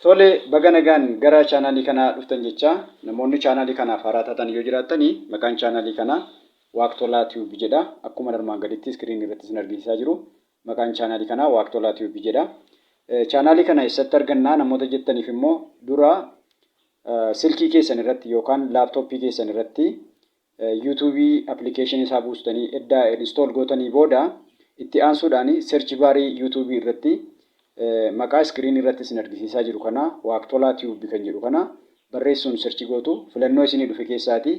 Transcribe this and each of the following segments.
Tole baga nagaan gara chaanaalii kanaa dhuftan jecha namoonni chaanaalii kanaaf haaraa taatan yoo jiraatanii maqaan chaanaalii kanaa Waaqtolaa Tube jedha. Akkuma armaan gaditti iskiriinii irratti isin argisiisaa jiru maqaan chaanaalii kanaa Waaqtolaa Tube jedha. Chaanaalii kana eessatti argannaa namoota jettaniif immoo dura silkii keessan irratti yookaan laaptooppii keessan irratti yuutuubii appilikeeshinii isaa buustanii edda install gootanii booda itti aansuudhaan search baarii yuutuubii irratti maqaa iskiriinii irratti isin argisiisaa jiru kana Waaqtolaa Tube kan jedhu kana barreessuun search gootu filannoo isinii dhufe keessaati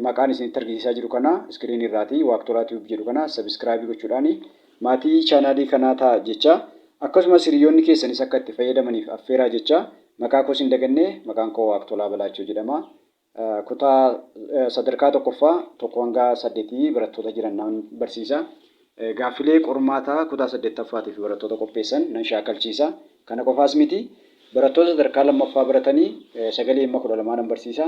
maqaan isinitti argisiisaa jiru kana iskiriinii irraati Waaqtolaa Tube jedhu kana subscribe gochuudhaan maatii chaanaalii kanaa ta'a jecha. Akkasumas hiriyoonni keessanis akka itti fayyadamaniif affeeraa jecha maqaa koo hin dagannee maqaan koo Waaqtolaa Balaachoo jedhama. Kutaa sadarkaa tokkoffaa tokko hanga 8 barattoota jiran nan barsiisa. Gaaffilee qormaataa kutaa 8ffaatiif barattoota qopheessan nan shaakalchiisa. Kana qofaas miti barattoota sadarkaa lammaffaa baratanii sagalee 12 nan barsiisa.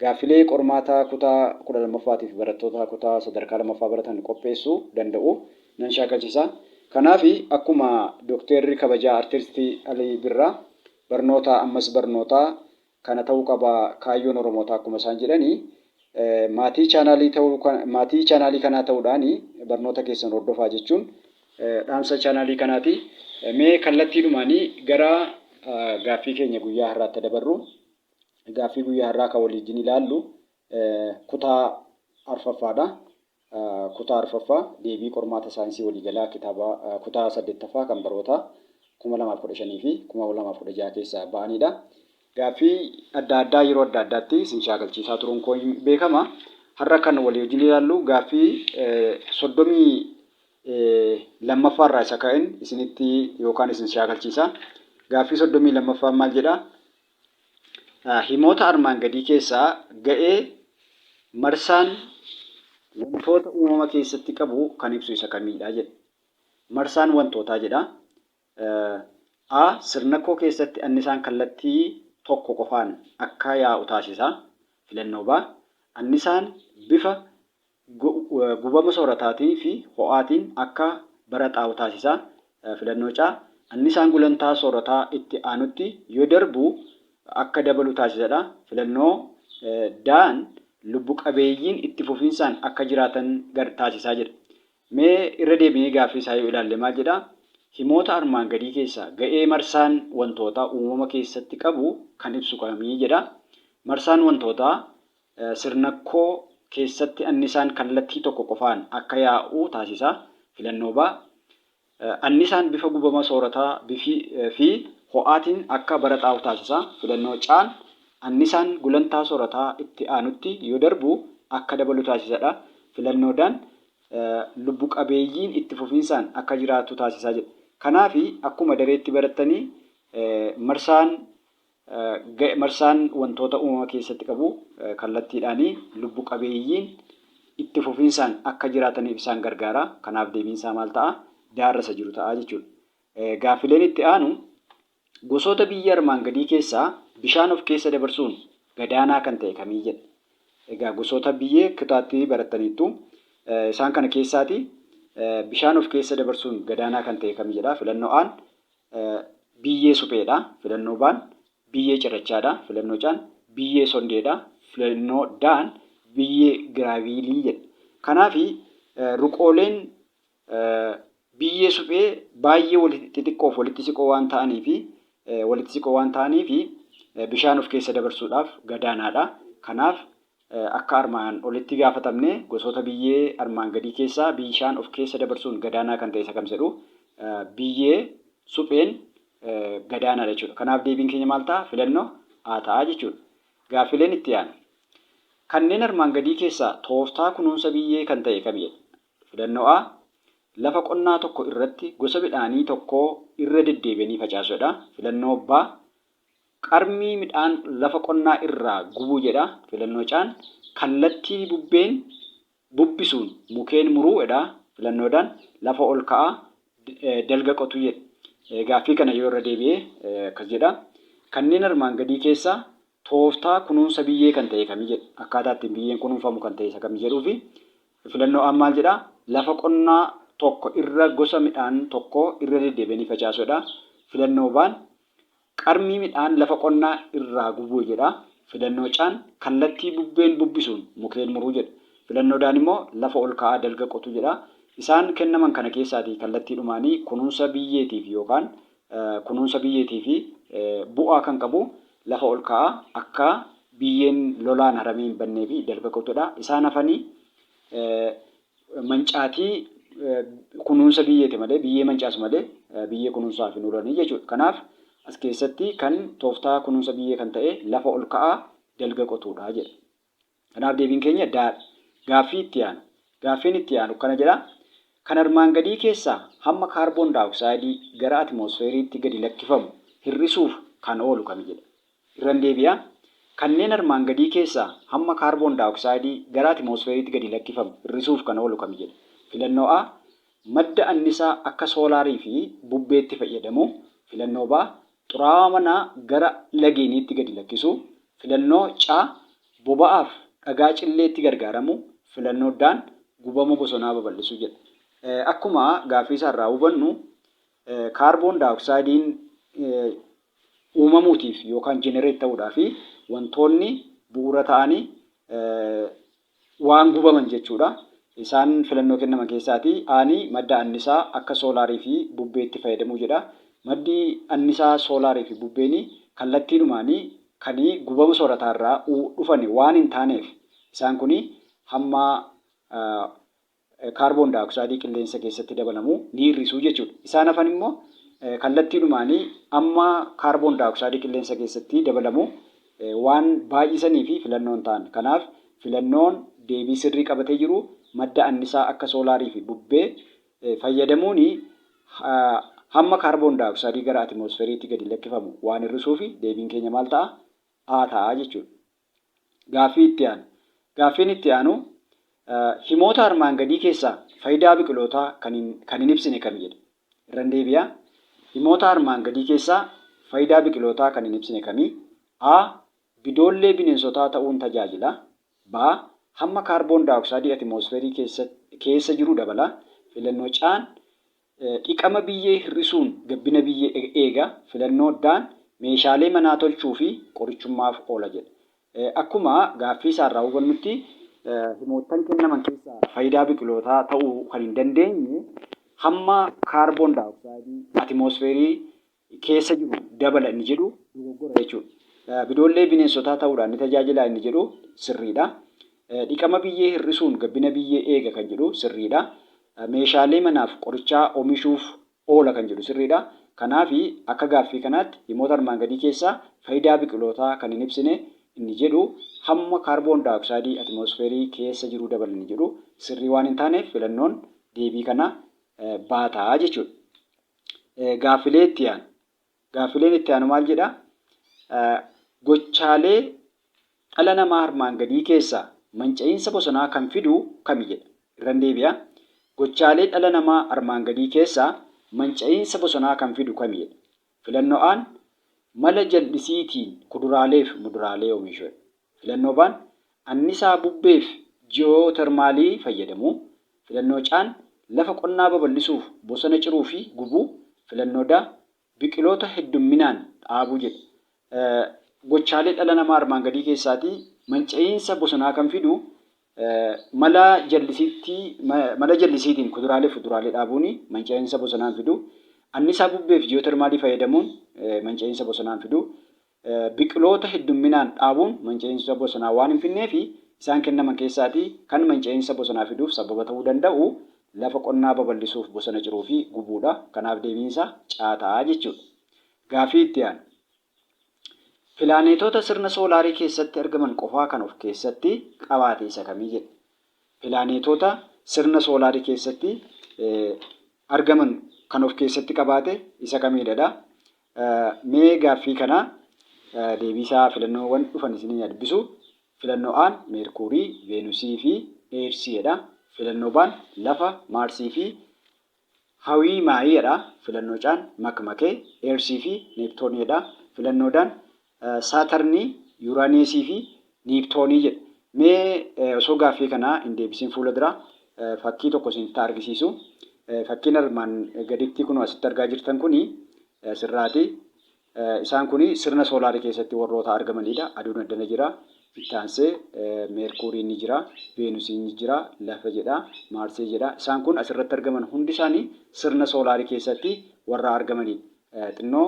Gaaffilee qormaataa kutaa 12ffaatiif barattoota kutaa sadarkaa lammaffaa baratan qopheessuu danda'u nan shaakalchiisa. Kanaaf akkuma Dooktarri kabajaa Artistii Alii Birraa barnoota ammas barnoota kana ta'uu qaba kaayyoon Oromootaa akkuma isaan jedhanii maatii chaanaalii kanaa ta'uudhaan barnoota keessan hordofaa jechuun dhaamsa chaanaalii kanaati. Mee kallattiidhumaan gara gaaffii keenya guyyaa har'aatti dabarru. Gaaffii guyyaa har'aa kan waliin ilaallu kutaa arfaffaadha. Kutaa arfaffaa deebii qormaata saayinsii waliigalaa kitaaba kutaa 8ffaa kan baroota 2015 fi 2016 keessaa ba'anidha. Gaaffii adda addaa yeroo adda addaatti isin shaakalchiisaa turuun koo beekama. Har'a kan waliin ilaallu gaaffii 32ffaa irraa isa ka'een isinitti yookaan isin shaakalchiisa. Gaaffii 32ffaa maal jedha? Himoota armaan gadii keessaa ga'ee marsaan wantoota uumama keessatti qabu kan ibsu isa kamiidha jedha. Marsaan wantootaa jedha. A. Sirna koo keessatti annisaan kallattii tokko qofaan akka yaa'u taasisa. Filannoo B. Annisaan bifa gubama soorataatii fi ho'aatiin akka baraxaa'u taasisa. Filannoo C. Annisaan gulantaa soorataa itti aanutti yoo darbu akka dabalu taasisadha. Filannoo D. Lubbu qabeeyyiin itti fufinsaan akka jiraatan taasisaa jedha. Mee irra deebinee gaaffii isaa yoo ilaalle maal jedha? Himoota armaan gadii keessaa ga'ee marsaan wantootaa uumama keessatti qabu kan ibsu kamii jedha. Marsaan wantootaa sirna koo keessatti annisaan kallattii tokko qofaan akka yaa'u taasisa. Filannoo B. Annisaan bifa gubama soorataa fi ho'aatiin akka baraxaa'u taasisa. Filannoo C. Annisaan gulantaa soorataa itti aanutti yoo darbu akka dabalu taasisadha. Filannoo D. Lubbu qabeeyyiin itti fufinsaan akka jiraatu taasisaa jedha. Kanaaf akkuma dareetti barattanii marsaan wantoota uumama keessatti qabu kallattiidhaan lubbu qabeeyyiin itti fufinsaan akka jiraataniif isaan gargaara. Kanaaf deebiinsaa maal ta'a? Daarrasa jiru ta'a jechuudha. Gaaffileen itti aanu gosoota biyya armaan gadii keessaa bishaan of keessa dabarsuun gadaanaa kan ta'e kamii jedha. Egaa gosoota biyyee kutaatti barattaniittu isaan kana keessaati bishaan of keessa dabarsuun gadaanaa kan ta'e kamii jedha. Filannoo A. Biyyee supheedha. Filannoo B. Biyyee cirrachaadha. Filannoo C. Biyyee sondeedha. Filannoo D. Biyyee giraavilii jedha. Kanaaf ruqooleen biyyee suphee baay'ee walitti xixiqqoof walitti siqoo waan ta'aniif bishaan of keessa dabarsuudhaaf gadaanaadha. Kanaaf akka armaan olitti gaafatamne gosoota biyyee armaan gadii keessaa bishaan of keessa dabarsuun gadaanaa kan ta'e isa kam jedhu biyyee supheen gadaanaadha jechuudha. Kanaaf deebiin keenya maal ta'a? Filannoo A ta'a jechuudha. Gaaffileen itti aanu kanneen armaan gadii keessaa tooftaa kunuunsa biyyee kan ta'e kami jedha. Filannoo A. Lafa qonnaa tokko irratti gosa midhaanii tokko irra deddeebianii facaasuudha. Filannoo B. Qarmii midhaan lafa qonnaa irraa gubuu jedha. Filannoo C. Kallattii bubbeen bubbisuun mukeen muruudha. Filannoo D. Lafa ol ka'aa dalga qotuu jedha. Gaaffii kana yoo irra deebi'ee akkas jedha. Kanneen armaan gadii keessaa tooftaa kunuunsa biyyee kan ta'e kamii jedha. Akkaataa ittiin biyyeen kunuunfamu kan ta'e isa kamii jedhuu fi filannoo A maal jedha? Lafa qonnaa tokko irra gosa midhaan tokko irra deddeebianii facaasuudha. Filannoo B. qarmii midhaan lafa qonnaa irraa gubuu jedha. Filannoo caan kallattii bubbeen bubbisuun mukkeen muruu jedha. Filannoodhaan immoo lafa ol ka'aa dalga qotu jedha. Isaan kennaman kana keessaatii kallattiidhumaanii kunuunsa biyyeetiif yookaan kunuunsa biyyeetii fi bu'aa kan qabu lafa ol ka'aa akka biyyeen lolaan haramee hin bannee fi dalga qotudha. Isaan hafanii mancaatii kunuunsa biyyeeti malee biyyee mancaasu malee biyyee kunuunsaaf hin oolanii jechuudha. Kanaaf as keessatti kan tooftaa kunuunsa biyyee kan ta'e lafa ol ka'aa dalga qotudha jedha. Kanaaf deebiin keenya daadha. Gaaffii itti aanu. Gaaffiin itti aanu kana jedha. Kan armaan gadii keessaa hamma kaarboon daayoksayidii gara atmosfeeriitti gadi lakkifamu hir'isuuf kan oolu kami jedha. Irran deebi'a. Kanneen armaan gadii keessaa hamma kaarboon daayoksayidii gara atmosfeeriitti gadi lakkifamu hir'isuuf kan oolu kami jedha. Filannoo A madda annisaa akka soolaarii fi bubbeetti fayyadamu. Filannoo B xuraawaa manaa gara lageeniitti gadi lakkisu. Filannoo C boba'aaf dhagaa cilleetti gargaaramu. Filannoo D gubama bosonaa babal'isuu jedha. Akkuma gaaffii isaarraa hubannu kaarboon daayoksaydiin uumamuutiif yookaan jenereet ta'uudhaaf wantoonni bu'uura ta'anii waan gubaman jechuudha. Isaan filannoo kennaman keessaati aanii madda annisaa akka soolaarii fi bubbeetti fayyadamuu jedha. Maddi annisaa soolaarii fi bubbeen kallattiidhumaanii kan gubama soorataarraa dhufan waan hin taaneef isaan kun hamma kaarboon daayoksayidii qilleensa keessatti dabalamu ni hir'isuu jechuudha. Isaan hafan immoo kallattiidhumaanii amma kaarboon daayoksayidii qilleensa keessatti dabalamu waan baay'isanii fi filannoo hin taane. Kanaaf filannoon deebii sirrii qabatee jiru madda annisaa akka soolaarii fi bubbee fayyadamuun hamma kaarboon daayoksayidii gara atmosfeeriitti gadi lakkifamu waan hir'isuu fi deebiin keenya maal ta'a? A ta'a jechuudha. Gaaffii itti aanu. Gaaffiin itti aanu himoota armaan gadii keessaa faayidaa biqilootaa kan hin ibsine kami jedha. Irran deebi'a. Himoota armaan gadii keessaa faayidaa biqilootaa kan hin ibsine kami? A. Bidoollee bineensotaa ta'uun tajaajila. B. Hamma kaarboon daayoksayidii atmosfeerii keessa jiru dabala. Filannoo C dhiqama biyyee hir'isuun gabbina biyyee eega. Filannoo D meeshaalee manaa tolchuu fi qorichummaaf oola jedha. Akkuma gaaffii isaarraa hubannutti himoottan kennaman keessaa faayidaa biqilootaa ta'uu kan hin dandeenye hamma kaarboon daayoksayidii atmosfeerii keessa jiru dabala inni jedhu dogoggora jechuudha. Bidoollee bineensotaa ta'uudhaan ni tajaajila inni jedhu sirriidha. Dhiqama biyyee hir'isuun gabbina biyyee eega kan jedhu sirriidha. Meeshaalee manaaf qorichaa oomishuuf oola kan jedhu sirriidha. Kanaaf akka gaaffii kanaatti himoota armaan gadii keessaa faayidaa biqilootaa kan hin ibsine inni jedhu hamma kaarboon daayoksayidii atmosfeerii keessa jiru dabala inni jedhu sirrii waan hin taaneef filannoon deebii kana baataa jechuudha. Gaaffilee itti aanu. Gaaffileen itti aanu maal jedhaa? Gochaalee dhala namaa armaan gadii keessaa manca'iinsa bosonaa kan fidu kami jedha. Irran deebi'a. Gochaalee dhala namaa armaan gadii keessaa manca'iinsa bosonaa kan fidu kami jedha. Filannoo A mala jal'isiitiin kuduraalee fi muduraalee oomishuu. Filannoo B annisaa bubbeef ji'ootermaalii fayyadamu. Filannoo C lafa qonnaa babal'isuuf bosona ciruu fi gubuu. Filannoo D biqiloota heddumminaan dhaabuu jedha. Gochaalee dhala namaa armaan gadii keessaatii manca'iinsa bosonaa kan fidu mala jallisiitiin kuduraalee fi fuduraalee dhaabuun manca'iinsa bosonaan fidu. Annisaa bubbeef ji'ootermaalii fayyadamuun manca'iinsa bosonaan fidu. Biqiloota heddumminaan dhaabuun manca'iinsa bosonaa waan hin fidneef isaan kennaman keessaatii kan manca'iinsa bosonaa fiduuf sababa ta'uu danda'u lafa qonnaa babal'isuuf bosona ciruu fi gubuudha. Kanaaf deebiinsa caataa jechuudha. Gaaffii itti aanu. Pilaaneetota sirna soolaarii keessatti argaman qofaa kan of keessatti qabaate isa kamii jedha. Pilaaneetota sirna soolaarii keessatti argaman kan of keessatti qabaate isa kamiidha? Mee gaaffii kana deebiisaa filannoowwan dhufan isin yaabbisuu. Filannoo A Meerkuurii, Veenusii fi Eersiidha. Filannoo B lafa Maarsii fi Hawii Maayiidha. Filannoo C Makmakee, Eersii fi Neeptooniidha. Filannoo D Saatarnii, Yuuraaneesii fi Niiptoonii jedha. Mee osoo gaaffii kanaa hin deebisiin fuula dura fakkii tokko isinitti argisiisu. Fakkiin armaan gaditti kun asitti argaa jirtan kuni sirraati. Isaan kun sirna soolaarii keessatti warroota argamanidha. Aduun addana jira. Itti aansee Meerkuuriin ni jira, Veenusiin ni jira, lafa jedha, Maarsii jedha. Isaan kun asirratti argaman hundi isaanii sirna soolaarii keessatti warra argamanidha. Xinnoo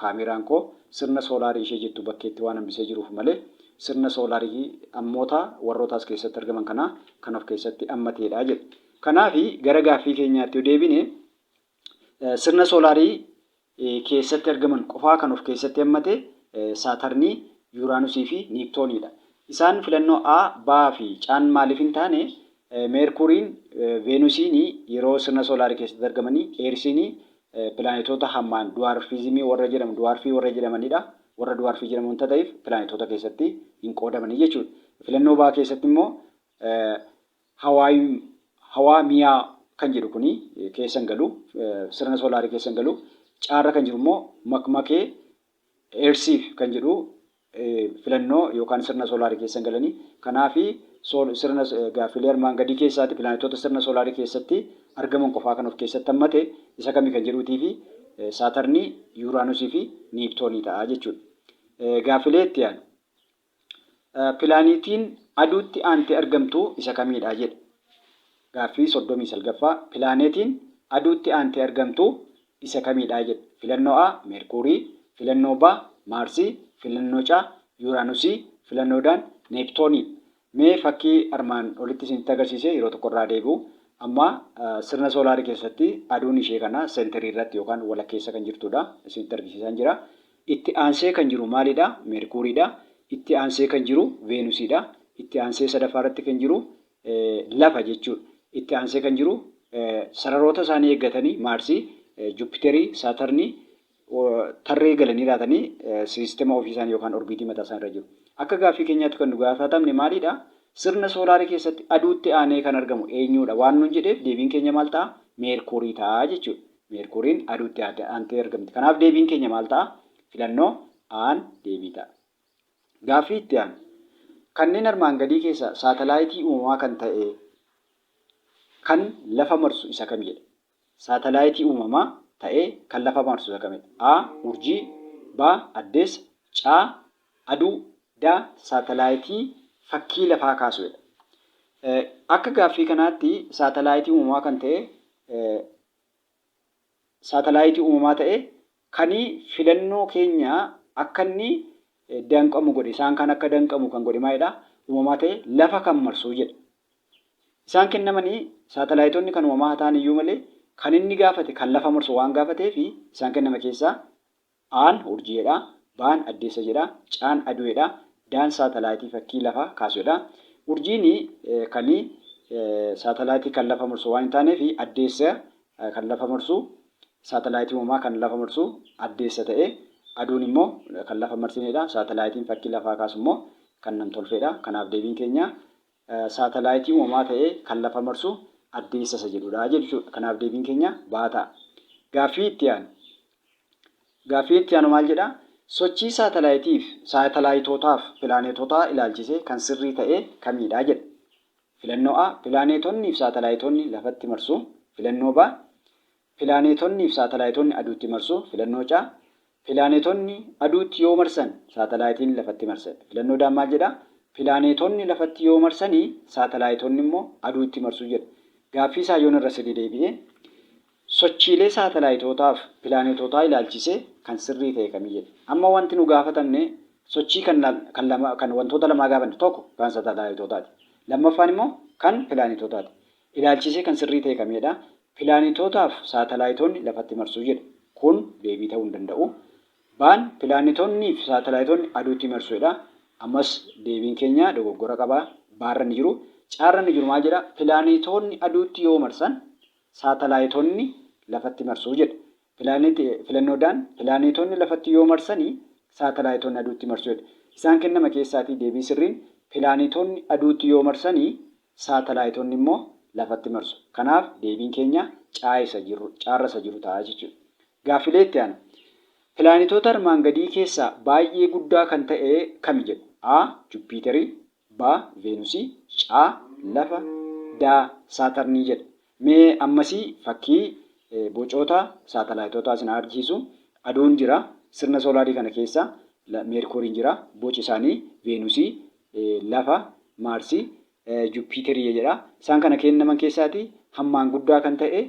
kaameraan koo sirna soolaarii ishee jettu bakkeetti waan hambisee jiruuf malee sirna soolaarii ammoota warroota as keessatti argaman kana kan of keessatti hammateedha jedha. Kanaafi gara gaaffii keenyaatti yoo deebine sirna soolaarii keessatti argaman qofaa kan of keessatti hammate Saatarnii, Yuuraanusii fi Niiptooniidha. Isaan filannoo A, B fi C maaliif hin taane Meerkuuriin, Veenusiin yeroo sirna soolaarii keessatti argamanii, Eersiin pilaanetoota hammaan duwaarfizimii warra jedhamu, duwaarfii warra jedhamanidha. Warra duwaarfii jedhamu wanta ta'eef pilaanetoota keessatti hin qoodamanii jechuudha. Filannoo B keessatti immoo hawaa mi'aa kan jedhu kuni keessan galu, sirna soolaarii keessan galu. Caarra kan jiru immoo makmakee Eersiif kan jedhu filannoo yookaan sirna soolaarii keessan galanii. Kanaafi sirna gaaffilee armaan gadii keessaatti pilaanetoota sirna soolaarii keessatti argaman qofaa kan of keessatti hammate isa kamii kan jedhuutii fi Saatarnii, Yuuraanusii fi Niiptoonii ta'a jechuudha. Gaaffilee itti aanu. Pilaanetiin aduutti aantee argamtu isa kamiidha jedha. Gaaffii 39ffaa. Pilaanetiin aduutti aantee argamtu isa kamiidha jedha. Filannoo A Meerkuurii, filannoo B Maarsii, filannoo C Yuuraanusii, filannoo D Neeptoonii. Mee fakkii armaan olitti isinitti agarsiisee yeroo tokkorraa deebi'u. Amma sirna soolaarii keessatti aduun ishee kana seenterii irratti yookaan walakkeessa kan jirtudha. Isinitti argisiisaa jira. Itti aansee kan jiru maalidha? Meerkuuriidha. Itti aansee kan jiru Veenusiidha. Itti aansee sadaffaa irratti kan jiru lafa jechuudha. Itti aansee kan jiru sararoota isaanii eeggatanii Maarsii, Jupiterii, Saatarnii tarree galanii laatanii siistema ofii isaanii yookaan orbiitii mataa isaanii irra jiru. Akka gaaffii keenyaatti kan nu gaafatamne maalidha? Sirna soolaarii keessatti aduutti aanee kan argamu eenyudha? Waan nuun jedheef deebiin keenya maal ta'a? Meerkuurii ta'a jechuudha. Meerkuuriin aduutti aantee argamti. Kanaaf deebiin keenya maal ta'a? Filannoo Aan deebii ta'a. Gaaffii itti aanu. Kanneen armaan gadii keessa saatalaayitii uumamaa kan ta'e kan lafa marsu isa kamidha? Saatalaayitii uumamaa ta'ee kan lafa marsu isa kamidha? A. Urjii, B. Addeessa, C. Aduu, D. Saatalaayitii fakkii lafaa kaasuudha. Akka gaaffii kanaatti saatalaayitii uumamaa kan ta'e saatalaayitii uumamaa ta'e kan filannoo keenya akka inni danqamu godhe, isaan kan akka danqamu kan godhe maalidha? Uumamaa ta'e lafa kan marsuu jedha. Isaan kennamanii saatalaayitoonni kan uumamaa ta'an iyyuu malee kan inni gaafate kan lafa marsu waan gaafateef isaan kennama keessaa Aan urjiidha, Baan addeessa jedha, Caan aduudha, Daan saatalaayitii fakkii lafaa kaasuudha. Urjiin kan saatalaayitii kan lafa marsu waan hin taaneef addeessa kan lafa marsu, saatalaayitii uumamaa kan lafa marsu addeessa ta'e, aduun immoo kan lafa marsinedha. Saatalaayitiin fakkii lafaa kaasu immoo kan nam-tolcheedha. Kanaaf deebiin keenya saatalaayitii uumamaa ta'e kan lafa marsu addeessa isa jedhudha jechuudha. Kanaaf deebiin keenya baataa. Gaaffii itti aanu. Gaaffii itti aanu maal jedhaa? Sochii saatalaayitootaaf pilaanetotaa ilaalchisee kan sirrii ta'e kamidha jedha. Filannoo A. Pilaanetonnii fi saatalaayitoonni lafatti marsu. Filannoo B. Pilaanetonnii fi saatalaayitoonni aduutti marsu. Filannoo C. Pilaanetonni aduutti yoo marsan saatalaayitiin lafatti marsa. Filannoo D maal jedhaa? Pilaanetonni lafatti yoo marsanii saatalaayitoonni immoo aduutti marsu jedha. Gaaffii isaa yoon irra sirrii deebi'ee sochiilee saatalaayitootaaf pilaanetotaa ilaalchisee kan sirrii ta'e kamii jedha. Amma wanti nu gaafatamne sochii kan wantoota lamaa gaafanne tokko kan saatalaayitotaati. Lammaffaan immoo kan pilaanetotaati. Ilaalchisee kan sirrii ta'e kamidha? Pilaanetotaaf saatalaayitoonni lafatti marsuu jedha. Kun deebii ta'uu hin danda'u. Baan pilaanetonnii fi saatalaayitoonni aduutti marsuudha. Ammas deebiin keenya dogoggora qaba. Baarra ni jiru. Caarra ni jiru maal jedha? Pilaanetoonni aduutti yoo marsan saatalaayitoonni lafatti marsuu jedha. Filannoodhaan pilaanetoonni lafatti yoo marsanii saatalaayitoonni aduutti marsuu jedha. Isaan kennama keessaatii deebii sirriin pilaanetoonni aduutti yoo marsanii saatalaayitoonni immoo lafatti marsu. Kanaaf deebiin keenya caarra isa jiru ta'a jechuudha. Gaaffilee itti aanu. Pilaanetoota armaan gadii keessaa baay'ee guddaa kan ta'e kami jedhu? A. Jupiterii, B. Veenusii, C. Lafa, D. Saatarnii jedha. Mee ammasii fakkii bocoota saatalaayitotaa isin agarsiisu. Aduun jira, sirna soolaarii kana keessa meerkooriin jira. Boci isaanii Veenusii, lafa, Maarsii, Juppiiterii jedha. Isaan kana kennaman keessaati hammaan guddaa kan ta'e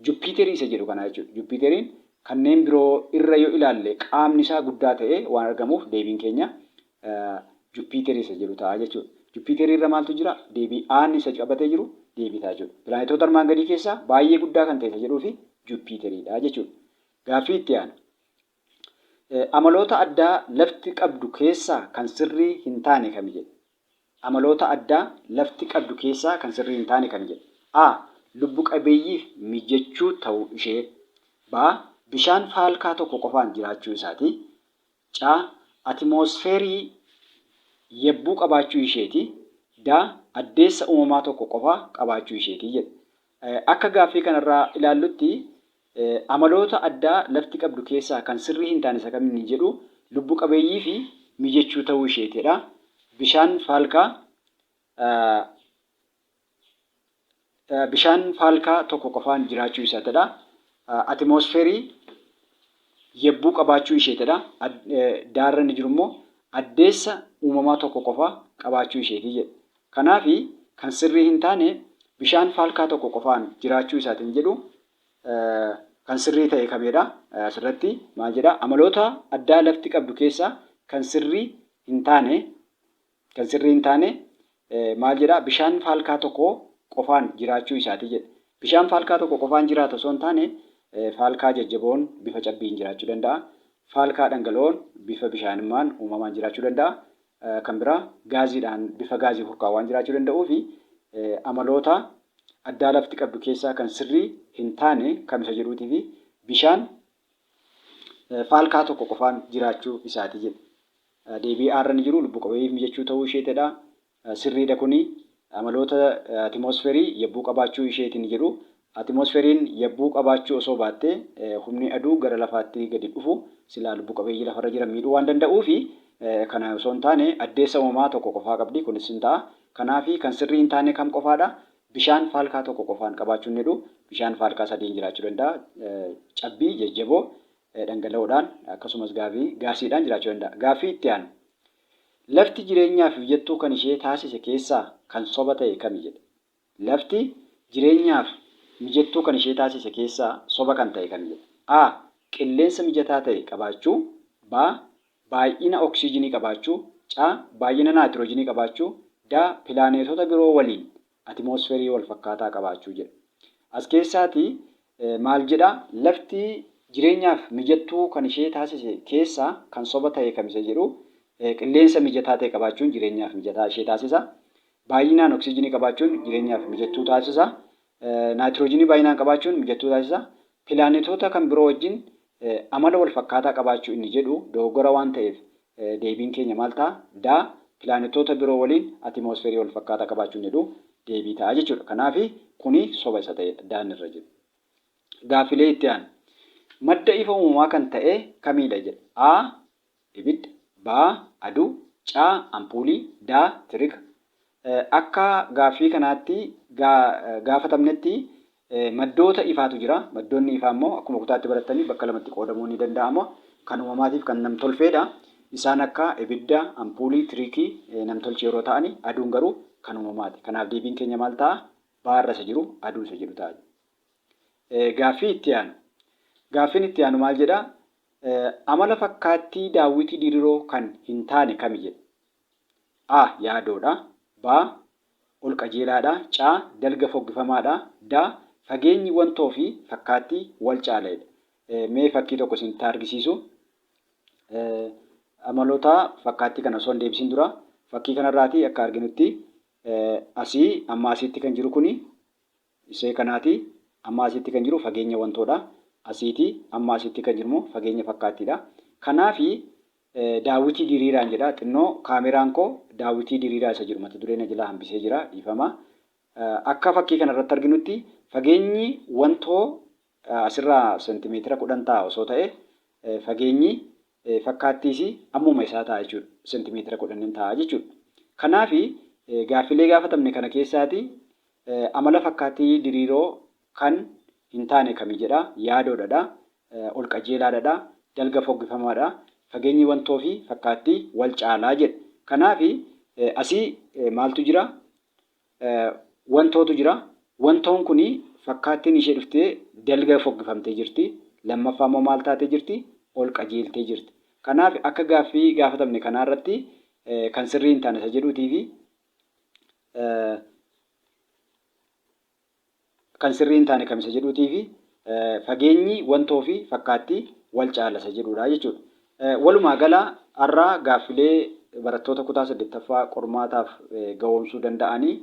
Juppiiterii isa jedhu kana jechuudha. Juppiiteriin kanneen biroo irra yoo ilaalle qaamni isaa guddaa ta'e waan argamuuf deebiin keenya Juppiiterii isa jedhu ta'a jechuudha. Juppiiterii irra maaltu jira? Deebii aan isa qabatee jiru deebii ta'a jechuudha. Pilaanetoota armaan gadii keessaa baay'ee guddaa kan ta'e isa jedhuu fi Juppiiteriidha jechuudha. Gaaffii itti aanu. Amaloota addaa lafti qabdu keessaa kan sirrii hin taane kami jedha? Amaloota addaa lafti qabdu keessaa kan sirrii hin taane kami jedha? A. Lubbu qabeeyyiif mijachuu ta'uu ishee. B. Bishaan faalkaa tokko qofaan jiraachuu isaati. C. Atimoosfeerii yabbuu qabaachuu isheeti. D. Addeessa uumamaa tokko qofaa qabaachuu isheeti jedha. Akka gaaffii kanarraa ilaallutti amaloota addaa lafti qabdu keessaa kan sirrii hin taane isa kamiin jedhu lubbu qabeeyyii fi mijachuu ta'uu isheetidha. Bishaan faalkaa tokko qofaan jiraachuu isaatidha. Atimoosfeerii yabbuu qabaachuu isheetidha. Daarra inni jiru immoo addeessa uumamaa tokko qofaa qabaachuu isheeti jedha. Kanaaf kan sirrii hin taane bishaan faalkaa tokko qofaan jiraachuu isaatiin jedhu kan sirrii ta'e kamidha? Asirratti maal jedha? Amaloota addaa lafti qabdu keessaa kan sirrii hin taane maal jedha? Bishaan faalkaa tokko qofaan jiraachuu isaati jedha. Bishaan faalkaa tokko qofaan jiraatu osoo hin taane faalkaa jajjaboon bifa cabbiin jiraachuu danda'a. Faalkaa dhangala'oon bifa bishaanimmaan uumamaan jiraachuu danda'a. Kan biraa gaaziidhaan bifa gaazii hurkaawaan jiraachuu danda'uu fi amaloota addaa lafti qabdu keessaa kan sirrii hin taane kamisa jedhuutii fi bishaan faalkaa tokko qofaan jiraachuu isaati jedha. Deebii aarra ni jiru lubbu qabeeyyiif mijachuu ta'uu isheetidha. Sirriidha kuni amaloota atimoosfeerii yabbuu qabaachuu isheetiin jedhu. Atimoosfeeriin yabbuu qabaachuu osoo baattee humni aduu gara lafaatti gadi dhufu silaa lubbu qabeeyyii lafarra jiran miidhuu waan danda'uu fi kana osoo hin taane addeessa uumamaa tokko qofaa qabdi kunis hin ta'a. Kanaaf kan sirrii hin taane kam qofaadha? Bishaan faalkaa tokko qofaan qabaachuun jedhu bishaan faalkaa sadiin jiraachuu danda'a. Cabbii jajjaboo dhangala'oodhaan akkasumas gaasiidhaan jiraachuu danda'a. Gaaffii itti aanu. Lafti jireenyaaf mijattuu kan ishee taasise keessaa kan soba ta'e kami jedha? Lafti jireenyaaf mijattuu kan ishee taasise keessaa soba kan ta'e kami jedha? A. Qilleensa mijataa ta'e qabaachuu. B. Baay'ina oksijiinii qabaachuu. C. Baay'ina naayitiroojiinii qabaachuu. D. Pilaaneetota biroo waliin atimoosfeerii wal fakkaataa qabaachuu jedha. As keessaati maal jedha? Lafti jireenyaaf mijattuu kan ishee taasise keessaa kan soba ta'e kamisa jedhu qilleensa mijataa ta'e qabaachuun jireenyaaf mijataa ishee taasisa. Baay'inaan oksijiinii qabaachuun jireenyaaf mijattuu taasisa. Naayitiroojiinii baay'inaan qabaachuun mijattuu taasisa. Pilaaneetota kan biroo wajjin amala wal fakkaataa qabaachuu inni jedhu dogoggora waan ta'eef deebiin keenya maal ta'a? D. Pilaaneetota biroo waliin atimoosfeerii wal fakkaataa qabaachuun jedhu deebii ta'a jechuudha. Kanaaf kuni soba isa ta'edha daan irra jiru. Gaaffilee itti aanu. Madda ifa uumamaa kan ta'e kamidha jedha? A. Ibidda. B. Aduu. C. Ampuulii. D. Tiriga. Akka gaaffii kanaatti gaafatamnetti maddoota ifaatu jira. Maddoonni ifaa immoo akkuma kutaatti baratanii bakka lamatti qoodamuu ni danda'ama. Kan uumamaatiif kan nam-tolcheedha. Isaan akka ibidda, ampuulii, tiriikii nam-tolchee yeroo ta'ani aduun garuu kan uumamaati. Kanaaf deebiin keenya maal ta'a? Baarra isa jiru aduu isa jedhu ta'a. Gaaffii itti aanu. Gaaffiin itti aanu maal jedha? Amala fakkaattii daawwitii diriiroo kan hin taane kami jedha? A. Yaadoodha. B. Ol qajeelaadha. C. Dalga foggifamaadha. D. Fageenyi wantoo fi fakkaattii wal caalaadha. Mee fakkii tokko isinitti argisiisu. Amaloota fakkaattii kana osoo hin deebisiin dura fakkii kanarraati akka arginutti asii amma asitti kan jiru kuni isee kanaati. Amma asitti kan jiru fageenya wantoodha. Asiiti amma asitti kan jiru immoo fageenya fakkaattiidha. Kanaaf daawwitii diriiraan jedha. Xinnoo kaameraan koo daawwitii diriiraa isa jiru mata dureen jalaa hambisee jira dhiifama. Akka fakkii kanarratti arginutti fageenyi wantoo asirraa seentimeetira 10 ta'a osoo ta'e fageenyi fakkaattiis ammuma isaa ta'a jechuudha. Seentimeetira 10 ta'a jechuudha. Kanaaf gaaffilee gaafatamne kana keessaati amala fakkaattii diriiroo kan hin taane kami jedha? Yaadoodha. Ol qajeelaadha. dalga foggifamaadha. Fageenyi wantoo fi fakkaattii wal caalaa jedha. Kanaaf asii maaltu jira? Wantootu jira. Wantoon kun fakkaattiin ishee dhuftee dalga foggifamtee jirti. Lammaffaa immoo maal taatee jirti? Ol qajeeltee jirti. Kanaaf akka gaaffii gaafatamne kanarratti kan sirrii hin taane isa jedhuutii fi kan sirrii hin taane kamisa jedhuutii fi fageenyi wantoo fi fakkaattii wal caala isa jedhudha jechuudha. Walumaa gala har'aa gaaffilee barattoota kutaa 8ffaa qormaataaf ga'oomsuu danda'anii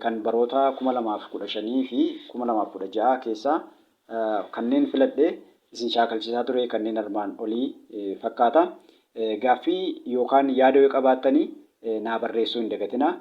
kan baroota 2015 fi 2016 keessaa kanneen filadhee isin shaakalchiisaa ture kanneen armaan olii fakkaata. Gaaffii yookaan yaada yoo qabaattanii naa barreessuu hin dagatinaa.